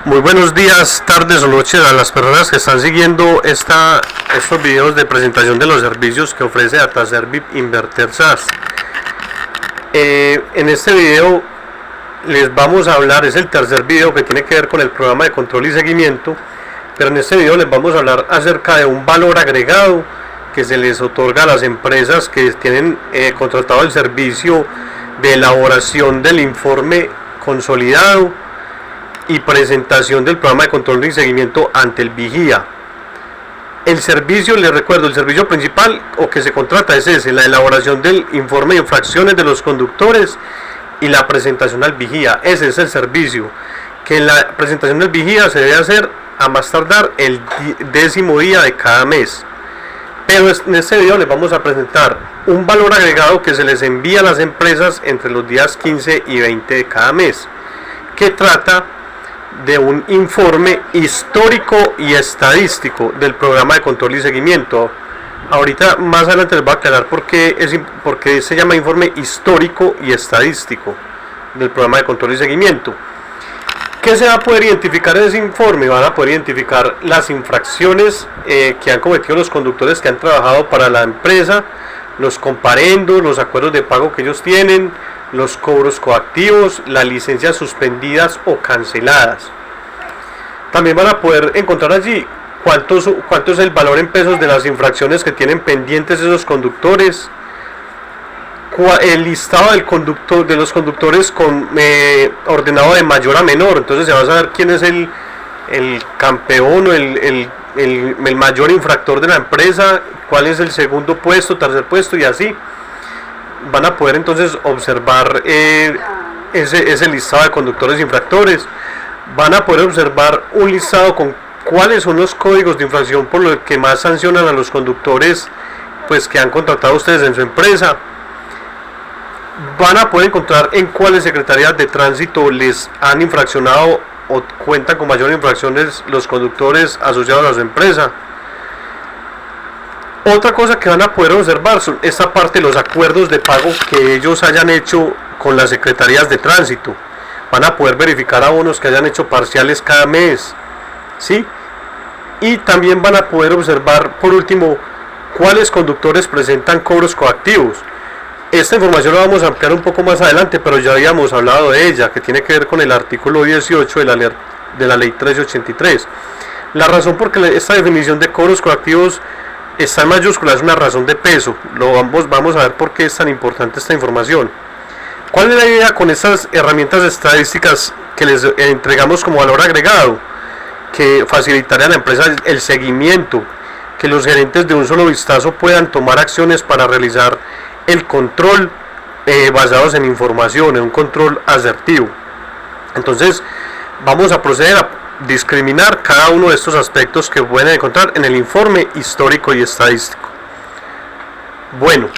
Muy buenos días, tardes o noches a las personas que están siguiendo estos videos de presentación de los servicios que ofrece DataService Inverter SaaS. En este video les vamos a hablar, es el tercer video que tiene que ver con el programa de control y seguimiento, pero en este video les vamos a hablar acerca de un valor agregado que se les otorga a las empresas que tienen contratado el servicio de elaboración del informe consolidado y presentación del programa de control y seguimiento ante el vigía. El servicio, les recuerdo, el servicio principal o que se contrata es ese, la elaboración del informe de infracciones de los conductores y la presentación al vigía. Ese es el servicio, que la presentación del vigía se debe hacer a más tardar el 10º día de cada mes. Pero en este video les vamos a presentar un valor agregado que se les envía a las empresas entre los días 15 y 20 de cada mes, que trata de un informe histórico y estadístico del programa de control y seguimiento. Ahorita más adelante les voy a aclarar por qué se llama informe histórico y estadístico del programa de control y seguimiento. ¿Qué se va a poder identificar en ese informe? Van a poder identificar las infracciones que han cometido los conductores que han trabajado para la empresa, los comparendos, los acuerdos de pago que ellos tienen, los cobros coactivos, las licencias suspendidas o canceladas. También van a poder encontrar allí cuánto es el valor en pesos de las infracciones que tienen pendientes esos conductores, el listado de los conductores ordenado de mayor a menor. Entonces se va a saber quién es el campeón o el mayor infractor de la empresa, cuál es el segundo puesto, tercer puesto y así. Van a poder entonces observar ese listado de conductores infractores. Van a poder observar un listado con cuáles son los códigos de infracción por los que más sancionan a los conductores pues que han contratado ustedes en su empresa. Van a poder encontrar en cuáles secretarías de tránsito les han infraccionado o cuentan con mayores infracciones los conductores asociados a su empresa. Otra cosa que van a poder observar son esta parte de los acuerdos de pago que ellos hayan hecho con las secretarías de tránsito. Van a poder verificar abonos que hayan hecho parciales cada mes, ¿sí? Y también van a poder observar, por último, cuáles conductores presentan cobros coactivos. Esta información la vamos a ampliar un poco más adelante, pero ya habíamos hablado de ella, que tiene que ver con el artículo 18 de la ley 1383. La razón por que esta definición de cobros coactivos está en mayúscula es una razón de peso. Vamos a ver por qué es tan importante esta información. ¿Cuál es la idea con estas herramientas estadísticas que les entregamos como valor agregado? Que facilitaría a la empresa el seguimiento, que los gerentes de un solo vistazo puedan tomar acciones para realizar el control basados en información, en un control asertivo. Entonces vamos a proceder a discriminar cada uno de estos aspectos que pueden encontrar en el informe histórico y estadístico. Bueno,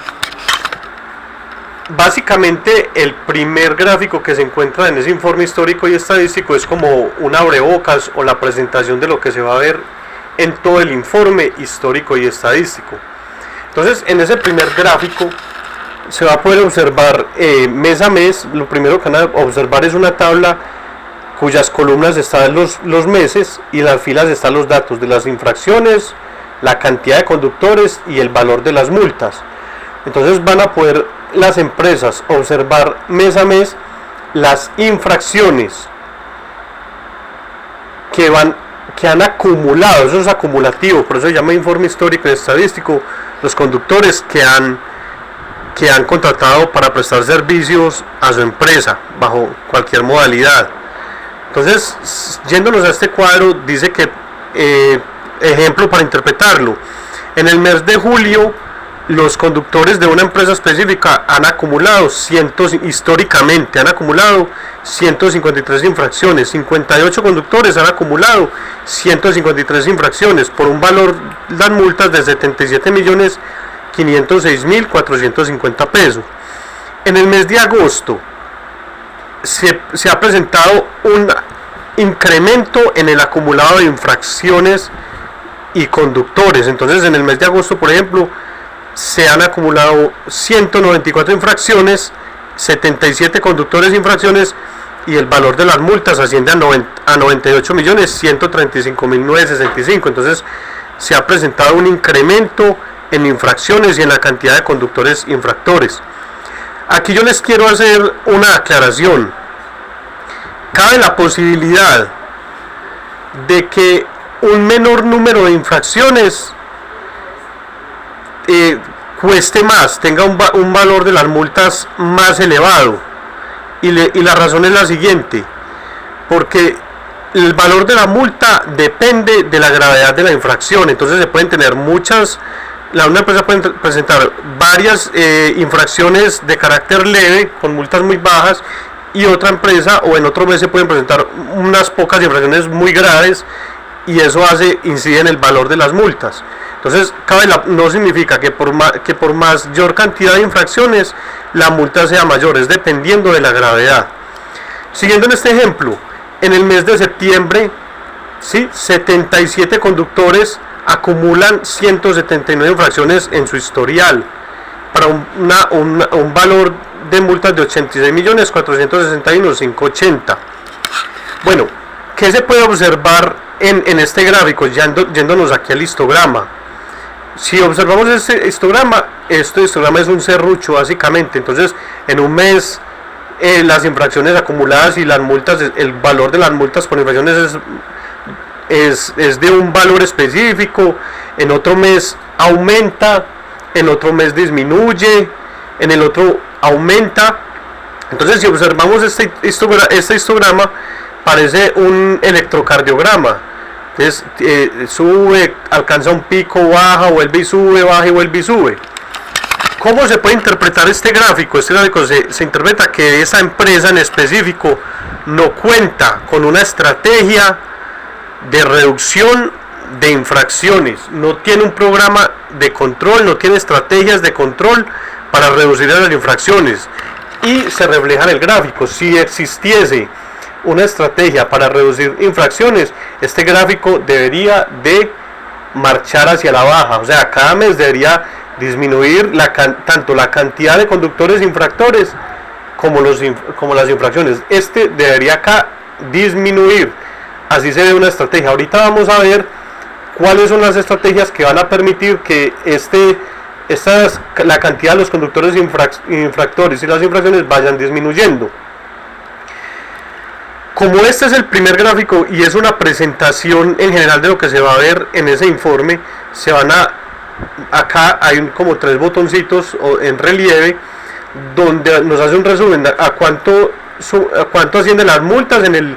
básicamente el primer gráfico que se encuentra en ese informe histórico y estadístico es como un abrebocas o la presentación de lo que se va a ver en todo el informe histórico y estadístico. Entonces en ese primer gráfico se va a poder observar mes a mes. Lo primero que van a observar es una tabla cuyas columnas están los meses y en las filas están los datos de las infracciones, la cantidad de conductores y el valor de las multas. Entonces van a poder las empresas observar mes a mes las infracciones que han acumulado. Eso es acumulativo, por eso se llama informe histórico y estadístico, los conductores que han contratado para prestar servicios a su empresa bajo cualquier modalidad. Entonces, yéndonos a este cuadro, dice que, ejemplo para interpretarlo, en el mes de julio, los conductores de una empresa específica han acumulado históricamente han acumulado 153 infracciones, 58 conductores han acumulado 153 infracciones por un valor, las multas de 77.506.450 pesos. En el mes de agosto se ha presentado un incremento en el acumulado de infracciones y conductores. Entonces en el mes de agosto, por ejemplo, se han acumulado 194 infracciones, 77 conductores infracciones y el valor de las multas asciende a 98.135.965. Entonces se ha presentado un incremento en infracciones y en la cantidad de conductores infractores. Aquí yo les quiero hacer una aclaración. Cabe la posibilidad de que un menor número de infracciones cueste más, tenga un valor de las multas más elevado, y la razón es la siguiente: porque el valor de la multa depende de la gravedad de la infracción. Entonces se pueden tener una empresa puede presentar varias infracciones de carácter leve con multas muy bajas, y otra empresa o en otro mes se pueden presentar unas pocas infracciones muy graves, y eso incide en el valor de las multas. Entonces no significa que por mayor cantidad de infracciones la multa sea mayor, es dependiendo de la gravedad. Siguiendo en este ejemplo, en el mes de septiembre, ¿sí?, 77 conductores acumulan 179 infracciones en su historial, para un valor de multas de 86.461.580. Bueno, ¿qué se puede observar en este gráfico? Yéndonos aquí al histograma. Si observamos este histograma es un serrucho básicamente. Entonces en un mes las infracciones acumuladas y las multas, el valor de las multas por infracciones es de un valor específico. En otro mes aumenta, en otro mes disminuye, en el otro aumenta. Entonces si observamos este histograma parece un electrocardiograma. Entonces sube, alcanza un pico, baja, vuelve y sube, baja y vuelve y sube. ¿Cómo se puede interpretar este gráfico? Este gráfico se interpreta que esa empresa en específico no cuenta con una estrategia de reducción de infracciones, no tiene un programa de control, no tiene estrategias de control para reducir las infracciones, y se refleja en el gráfico. Si existiese una estrategia para reducir infracciones, este gráfico debería de marchar hacia la baja, o sea, cada mes debería disminuir tanto la cantidad de conductores infractores como las infracciones. Debería acá disminuir. Así se ve una estrategia. Ahorita vamos a ver cuáles son las estrategias que van a permitir que la cantidad de los conductores infractores y las infracciones vayan disminuyendo. Como este es el primer gráfico y es una presentación en general de lo que se va a ver en ese informe, acá hay como 3 botoncitos en relieve donde nos hace un resumen a cuánto ascienden las multas en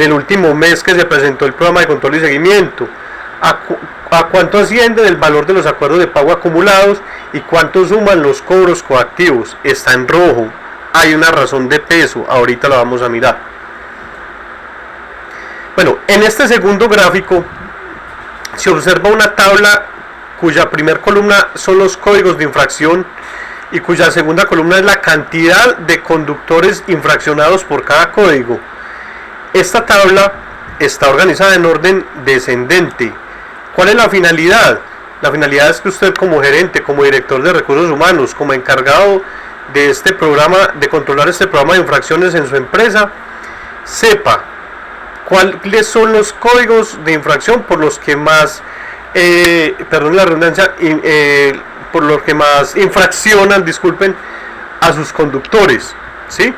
el último mes que se presentó el programa de control y seguimiento, a cuánto asciende el valor de los acuerdos de pago acumulados y cuánto suman los cobros coactivos. Está en rojo, hay una razón de peso, ahorita la vamos a mirar. Bueno, en este segundo gráfico se observa una tabla cuya primera columna son los códigos de infracción y cuya segunda columna es la cantidad de conductores infraccionados por cada código. Esta tabla está organizada en orden descendente. ¿Cuál es la finalidad? La finalidad es que usted, como gerente, como director de recursos humanos, como encargado de este programa, de controlar este programa de infracciones en su empresa, sepa cuáles son los códigos de infracción por los que más perdón la redundancia, por los que más infraccionan, a sus conductores, ¿sí?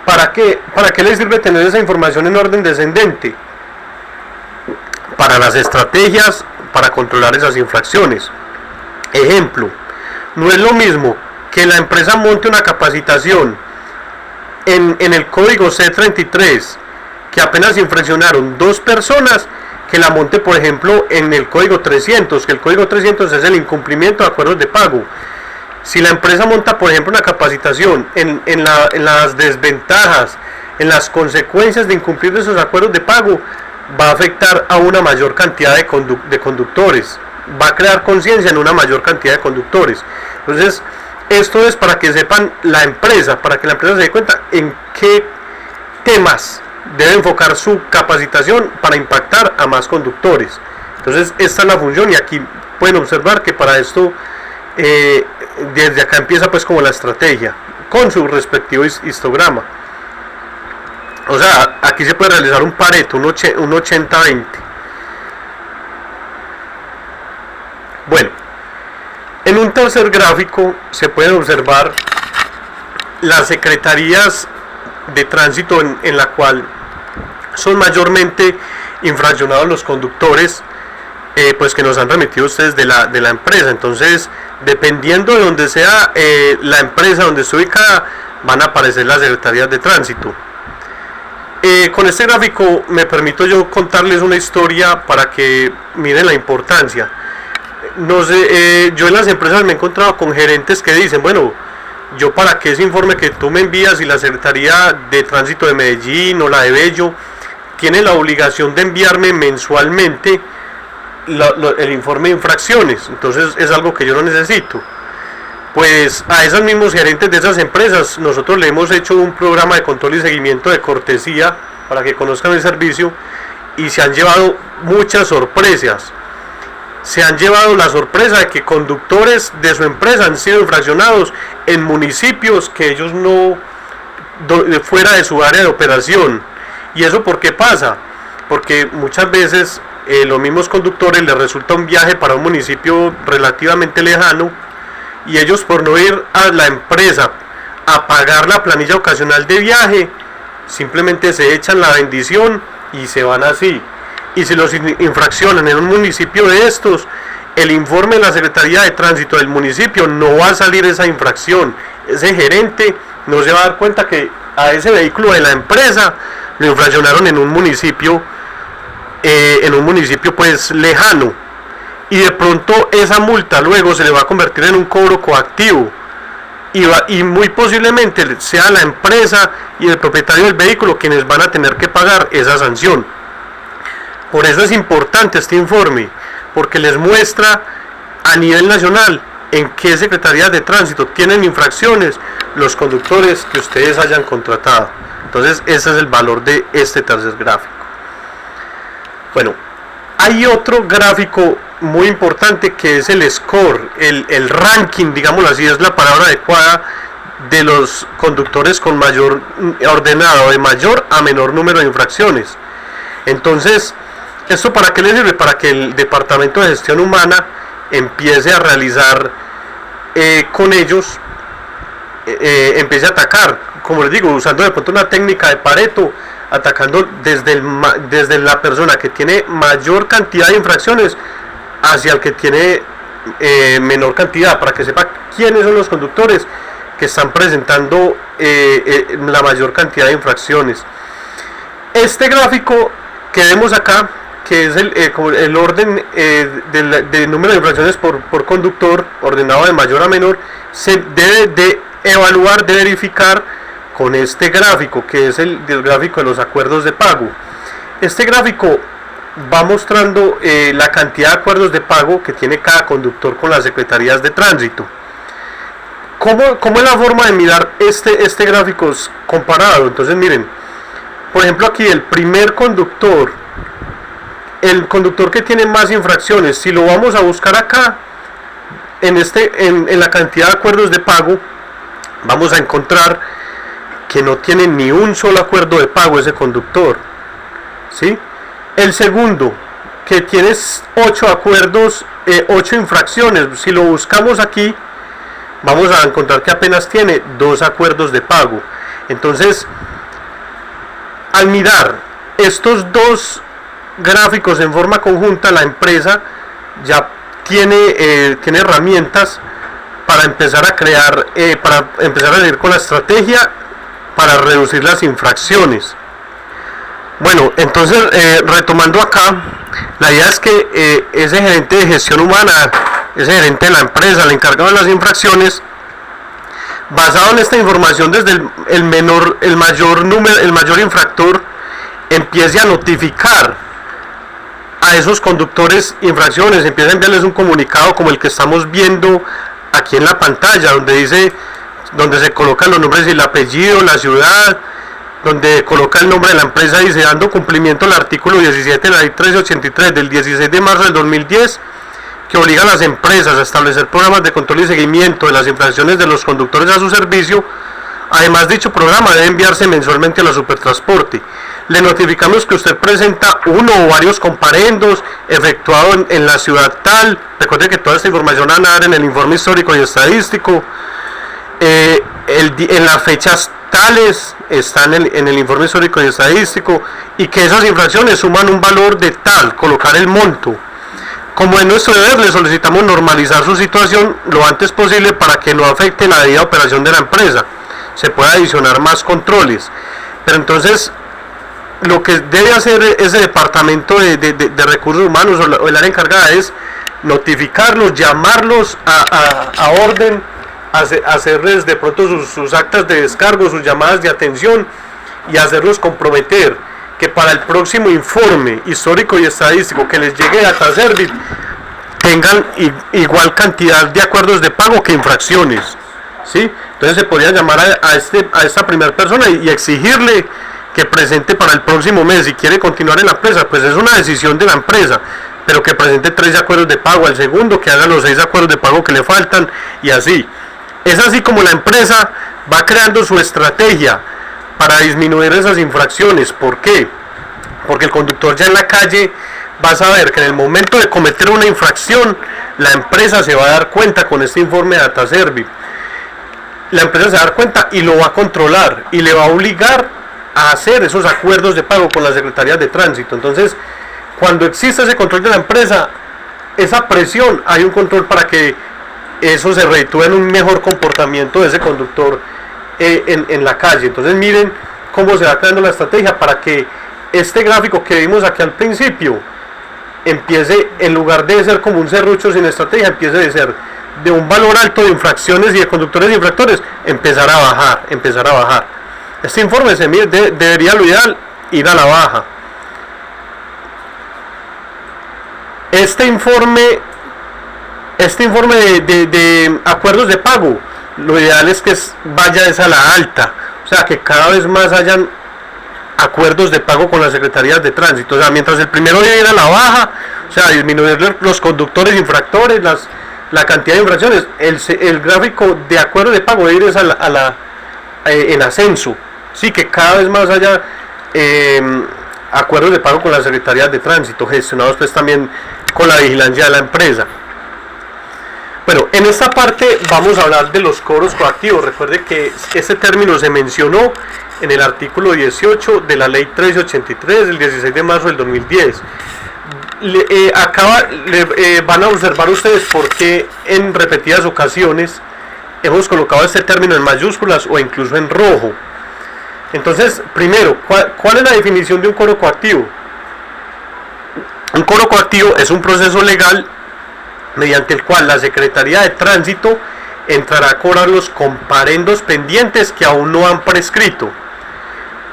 ¿Para qué les sirve tener esa información en orden descendente? Para las estrategias para controlar esas infracciones. Ejemplo, no es lo mismo que la empresa monte una capacitación en el código C33 que apenas infraccionaron 2 personas, que la monte, por ejemplo, en el código 300, que el código 300 es el incumplimiento de acuerdos de pago. Si la empresa monta, por ejemplo, una capacitación en las desventajas, en las consecuencias de incumplir esos acuerdos de pago, va a afectar a una mayor cantidad de conductores, va a crear conciencia en una mayor cantidad de conductores. Entonces, esto es para que sepan para que la empresa se dé cuenta en qué temas debe enfocar su capacitación para impactar a más conductores. Entonces esta es la función, y aquí pueden observar que para esto desde acá empieza pues como la estrategia con su respectivo histograma. O sea, aquí se puede realizar un Pareto, un 80-20. Bueno, en un tercer gráfico se pueden observar las secretarías de tránsito en la cual son mayormente infraccionados los conductores, pues que nos han remitido ustedes de la empresa. Entonces, dependiendo de donde sea la empresa donde esté ubicada, van a aparecer las secretarías de tránsito. Con este gráfico me permito yo contarles una historia para que miren la importancia. No sé, yo en las empresas me he encontrado con gerentes que dicen, bueno, yo para qué ese informe que tú me envías y la Secretaría de Tránsito de Medellín o la de Bello tiene la obligación de enviarme mensualmente el informe de infracciones, entonces es algo que yo no necesito. Pues a esos mismos gerentes de esas empresas nosotros le hemos hecho un programa de control y seguimiento de cortesía para que conozcan el servicio y se han llevado muchas sorpresas. Se han llevado la sorpresa de que conductores de su empresa han sido infraccionados en municipios que ellos no, fuera de su área de operación. ¿Y eso por qué pasa? Porque muchas veces los mismos conductores les resulta un viaje para un municipio relativamente lejano y ellos, por no ir a la empresa a pagar la planilla ocasional de viaje, simplemente se echan la bendición y se van así. Y si los infraccionan en un municipio de estos, el informe de la Secretaría de Tránsito del municipio no va a salir esa infracción. Ese gerente no se va a dar cuenta que a ese vehículo de la empresa lo infraccionaron en un municipio pues lejano, y de pronto esa multa luego se le va a convertir en un cobro coactivo y muy posiblemente sea la empresa y el propietario del vehículo quienes van a tener que pagar esa sanción. Por eso es importante este informe, porque les muestra a nivel nacional en qué secretarías de tránsito tienen infracciones los conductores que ustedes hayan contratado. Entonces ese es el valor de este tercer gráfico. Bueno, hay otro gráfico muy importante que es el score, el ranking, digámoslo así, es la palabra adecuada, de los conductores con mayor ordenado, de mayor a menor número de infracciones. Entonces, ¿esto para qué le sirve? Para que el Departamento de Gestión Humana empiece a realizar con ellos, empiece a atacar, como les digo, usando de pronto una técnica de Pareto, atacando desde la persona que tiene mayor cantidad de infracciones hacia el que tiene menor cantidad, para que sepa quiénes son los conductores que están presentando la mayor cantidad de infracciones. Este gráfico que vemos acá, que es el orden del número de infracciones por conductor, ordenado de mayor a menor, se debe de evaluar, de verificar con este gráfico, que es el gráfico de los acuerdos de pago. Este gráfico va mostrando la cantidad de acuerdos de pago que tiene cada conductor con las secretarías de tránsito. ¿Cómo es la forma de mirar este gráfico comparado? Entonces miren, por ejemplo aquí el primer conductor, el conductor que tiene más infracciones, si lo vamos a buscar acá en la cantidad de acuerdos de pago, vamos a encontrar que no tiene ni un solo acuerdo de pago ese conductor, ¿sí? El segundo, que tiene 8 acuerdos, 8 infracciones, si lo buscamos aquí, vamos a encontrar que apenas tiene 2 acuerdos de pago. Entonces, al mirar estos dos gráficos en forma conjunta, la empresa ya tiene herramientas para empezar a crear, para empezar a ir con la estrategia para reducir las infracciones. Bueno, entonces retomando acá, la idea es que ese gerente de gestión humana, ese gerente de la empresa, el encargado de las infracciones, basado en esta información, desde el mayor infractor, empiece a notificar a esos conductores infracciones, empieza a enviarles un comunicado como el que estamos viendo aquí en la pantalla, donde se colocan los nombres y el apellido, la ciudad, donde coloca el nombre de la empresa, dice: dando cumplimiento al artículo 17 de la ley 1383 del 16 de marzo del 2010, que obliga a las empresas a establecer programas de control y seguimiento de las infracciones de los conductores a su servicio, Además, dicho programa debe enviarse mensualmente a la Supertransporte. Le notificamos que usted presenta uno o varios comparendos efectuados en la ciudad tal. Recuerde que toda esta información va a dar en el informe histórico y estadístico. En las fechas tales están en el informe histórico y estadístico, y que esas infracciones suman un valor de tal, colocar el monto. Como es nuestro deber, le solicitamos normalizar su situación lo antes posible para que no afecte la debida operación de la empresa. Se puede adicionar más controles, pero entonces lo que debe hacer ese departamento de recursos humanos o el área encargada es notificarlos, llamarlos a orden, hacerles de pronto sus actas de descargo, sus llamadas de atención, y hacerlos comprometer que para el próximo informe histórico y estadístico que les llegue a Dataservice tengan igual cantidad de acuerdos de pago que infracciones, ¿sí? Entonces se podría llamar a esta primera persona y exigirle que presente para el próximo mes, si quiere continuar en la empresa, pues es una decisión de la empresa, pero que presente 3 acuerdos de pago al segundo, que haga los 6 acuerdos de pago que le faltan, y así. Es así como la empresa va creando su estrategia para disminuir esas infracciones. ¿Por qué? Porque el conductor ya en la calle va a saber que en el momento de cometer una infracción, la empresa se va a dar cuenta con este informe de Dataservice. La empresa se va a dar cuenta y lo va a controlar y le va a obligar a hacer esos acuerdos de pago con las secretarías de tránsito. Entonces, cuando existe ese control de la empresa, esa presión, hay un control para que eso se reditúe en un mejor comportamiento de ese conductor en la calle. Entonces miren cómo se va creando la estrategia para que este gráfico que vimos aquí al principio empiece, en lugar de ser como un serrucho sin estrategia, empiece de ser de un valor alto de infracciones y de conductores e infractores, empezar a bajar. Este informe debería lo ideal ir a la baja. Este informe de acuerdos de pago, lo ideal es que vaya a la alta, o sea, que cada vez más hayan acuerdos de pago con las secretarías de tránsito. O sea, mientras el primero debe ir a la baja, o sea, disminuir los conductores infractores, la cantidad de infracciones, el gráfico de acuerdos de pago debe ir en ascenso, sí, que cada vez más haya acuerdos de pago con las secretarías de tránsito, gestionados pues también con la vigilancia de la empresa. Bueno, en esta parte vamos a hablar de los cobros coactivos. Recuerde que este término se mencionó en el artículo 18 de la ley 1383 del 16 de marzo del 2010. Van a observar ustedes por qué en repetidas ocasiones hemos colocado este término en mayúsculas o incluso en rojo. Entonces, primero, ¿cuál es la definición de un cobro coactivo? Un cobro coactivo es un proceso legal mediante el cual la Secretaría de Tránsito entrará a cobrar los comparendos pendientes que aún no han prescrito.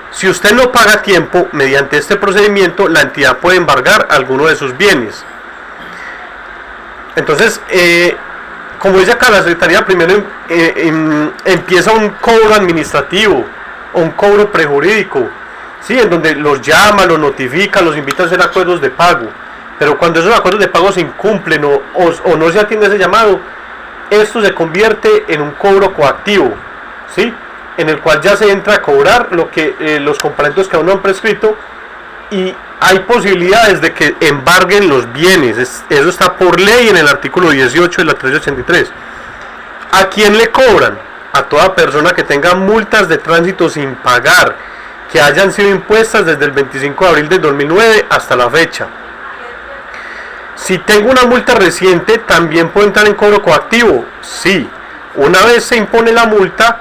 Si usted no paga a tiempo, mediante este procedimiento, la entidad puede embargar alguno de sus bienes. Entonces, como dice acá, la Secretaría primero empieza un cobro administrativo o un cobro prejurídico, ¿sí? En donde los llama, los notifica, los invita a hacer acuerdos de pago. Pero cuando esos acuerdos de pago se incumplen o no se atiende ese llamado, esto se convierte en un cobro coactivo, ¿sí? En el cual ya se entra a cobrar lo que los comparendos que aún no han prescrito, y hay posibilidades de que embarguen los bienes. Eso está por ley en el artículo 18 de la 1383. ¿A quién le cobran? A toda persona que tenga multas de tránsito sin pagar, que hayan sido impuestas desde el 25 de abril del 2009 hasta la fecha. Si tengo una multa reciente, ¿también puedo entrar en cobro coactivo? Sí. Una vez se impone la multa,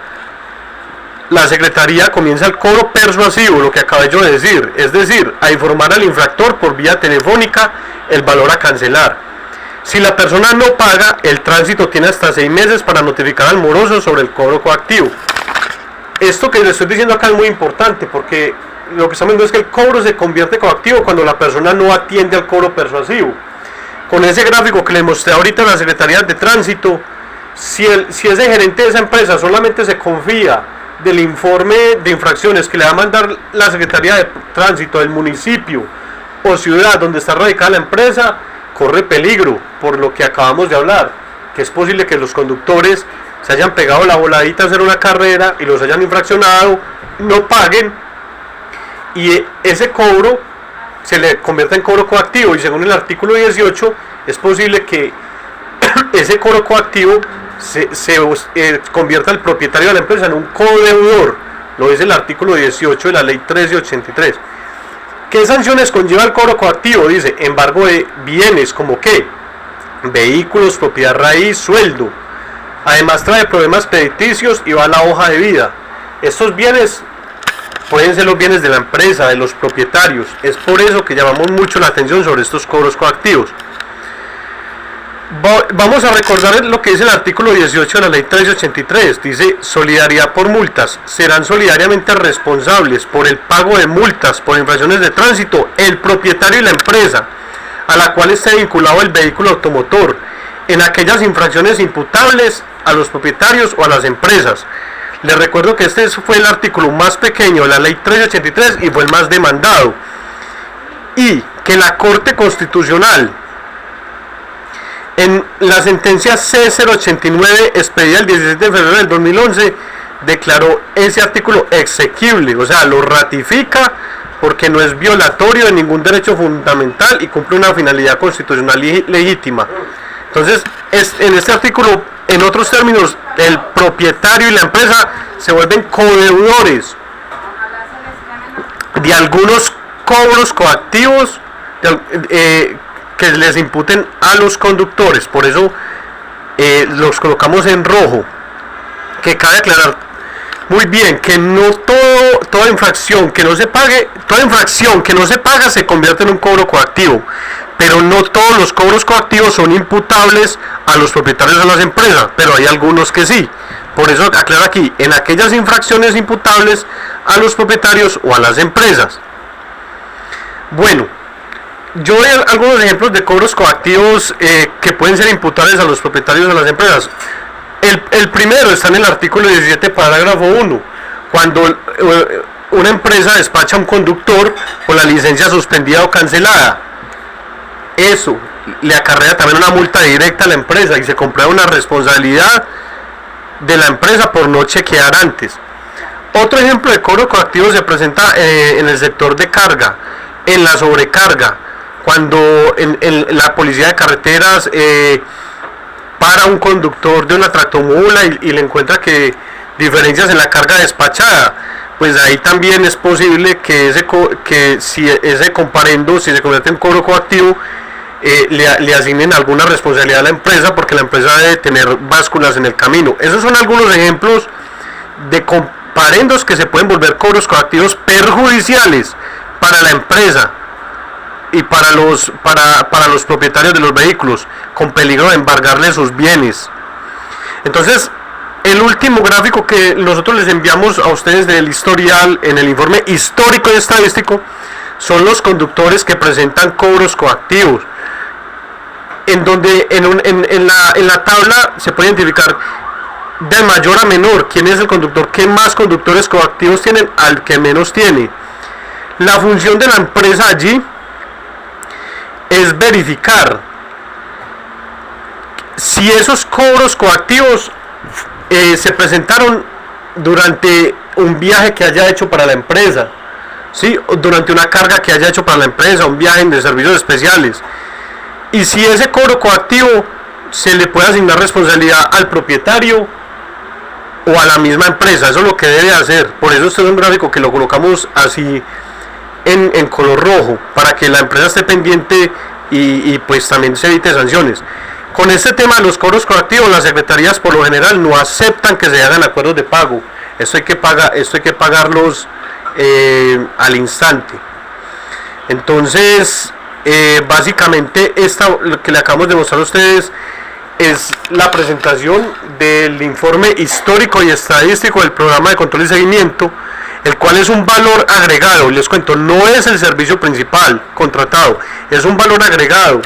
la Secretaría comienza el cobro persuasivo, lo que acabé yo de decir, es decir, a informar al infractor por vía telefónica el valor a cancelar. Si la persona no paga, el tránsito tiene hasta 6 meses para notificar al moroso sobre el cobro coactivo. Esto que les estoy diciendo acá es muy importante, porque lo que estamos viendo es que el cobro se convierte coactivo cuando la persona no atiende al cobro persuasivo. Con ese gráfico que les mostré ahorita en la Secretaría de Tránsito, si ese gerente de esa empresa solamente se confía del informe de infracciones que le va a mandar la Secretaría de Tránsito del municipio o ciudad donde está radicada la empresa, corre peligro por lo que acabamos de hablar, que es posible que los conductores se hayan pegado la voladita a hacer una carrera y los hayan infraccionado, no paguen y ese cobro se le convierta en cobro coactivo, y según el artículo 18 es posible que ese cobro coactivo se convierta al propietario de la empresa en un codeudor. Lo dice el artículo 18 de la ley 1383. ¿Qué sanciones conlleva el cobro coactivo? Dice embargo de bienes, como que vehículos, propiedad raíz, sueldo. Además trae problemas crediticios y va a la hoja de vida. Estos bienes pueden ser los bienes de la empresa, de los propietarios. Es por eso que llamamos mucho la atención sobre estos cobros coactivos. Vamos a recordar lo que dice el artículo 18 de la ley 1383. Dice: solidaridad por multas. Serán solidariamente responsables por el pago de multas por infracciones de tránsito el propietario y la empresa a la cual esté vinculado el vehículo automotor, en aquellas infracciones imputables a los propietarios o a las empresas. Les recuerdo que este fue el artículo más pequeño de la ley 1383 y fue el más demandado, y que la Corte Constitucional en la sentencia C089 expedida el 17 de febrero del 2011 declaró ese artículo exequible, o sea, lo ratifica porque no es violatorio de ningún derecho fundamental y cumple una finalidad constitucional legítima. Entonces, en este artículo, en otros términos, el propietario y la empresa se vuelven codeudores de algunos cobros coactivos que les imputen a los conductores. Por eso los colocamos en rojo. Que cabe aclarar muy bien que no toda infracción que no se pague, toda infracción que no se paga se convierte en un cobro coactivo, pero no todos los cobros coactivos son imputables a los propietarios de las empresas, pero hay algunos que sí. Por eso aclara aquí, en aquellas infracciones imputables a los propietarios o a las empresas. Bueno, yo doy algunos ejemplos de cobros coactivos que pueden ser imputables a los propietarios de las empresas. El primero está en el artículo 17, parágrafo 1, cuando una empresa despacha a un conductor con la licencia suspendida o cancelada. Eso le acarrea también una multa directa a la empresa y se comprueba una responsabilidad de la empresa por no chequear antes. Otro ejemplo de cobro coactivo se presenta en el sector de carga, en la sobrecarga, cuando en la policía de carreteras para un conductor de una tractomula y le encuentra que diferencias en la carga despachada, pues ahí también es posible que si ese comparendo, si se convierte en cobro coactivo, le asignen alguna responsabilidad a la empresa, porque la empresa debe tener básculas en el camino. Esos son algunos ejemplos de comparendos que se pueden volver cobros coactivos perjudiciales para la empresa y para los propietarios de los vehículos, con peligro de embargarle sus bienes. Entonces, el último gráfico que nosotros les enviamos a ustedes del historial en el informe histórico y estadístico son los conductores que presentan cobros coactivos, en donde en la tabla se puede identificar de mayor a menor quién es el conductor que más conductores coactivos tienen al que menos tiene. La función de la empresa allí es verificar si esos cobros coactivos se presentaron durante un viaje que haya hecho para la empresa, ¿sí? O durante una carga que haya hecho para la empresa, un viaje de servicios especiales, y si ese cobro coactivo se le puede asignar responsabilidad al propietario o a la misma empresa. Eso es lo que debe hacer. Por eso este es un gráfico que lo colocamos así en color rojo, para que la empresa esté pendiente y pues también se evite sanciones. Con este tema de los cobros coactivos, las secretarías por lo general no aceptan que se hagan acuerdos de pago. Esto hay que pagarlos al instante. Entonces, básicamente lo que le acabamos de mostrar a ustedes es la presentación del informe histórico y estadístico del programa de control y seguimiento, el cual es un valor agregado. Les cuento, no es el servicio principal contratado, es un valor agregado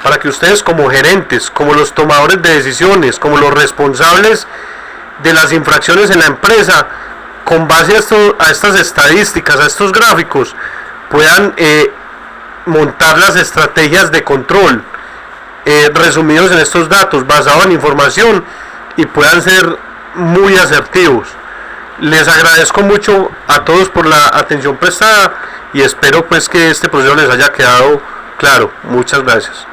para que ustedes, como gerentes, como los tomadores de decisiones, como los responsables de las infracciones en la empresa, con base a estas estadísticas, a estos gráficos, puedan montar las estrategias de control resumidos en estos datos, basados en información y puedan ser muy asertivos. Les agradezco mucho a todos por la atención prestada y espero pues que este proceso les haya quedado claro. Muchas gracias.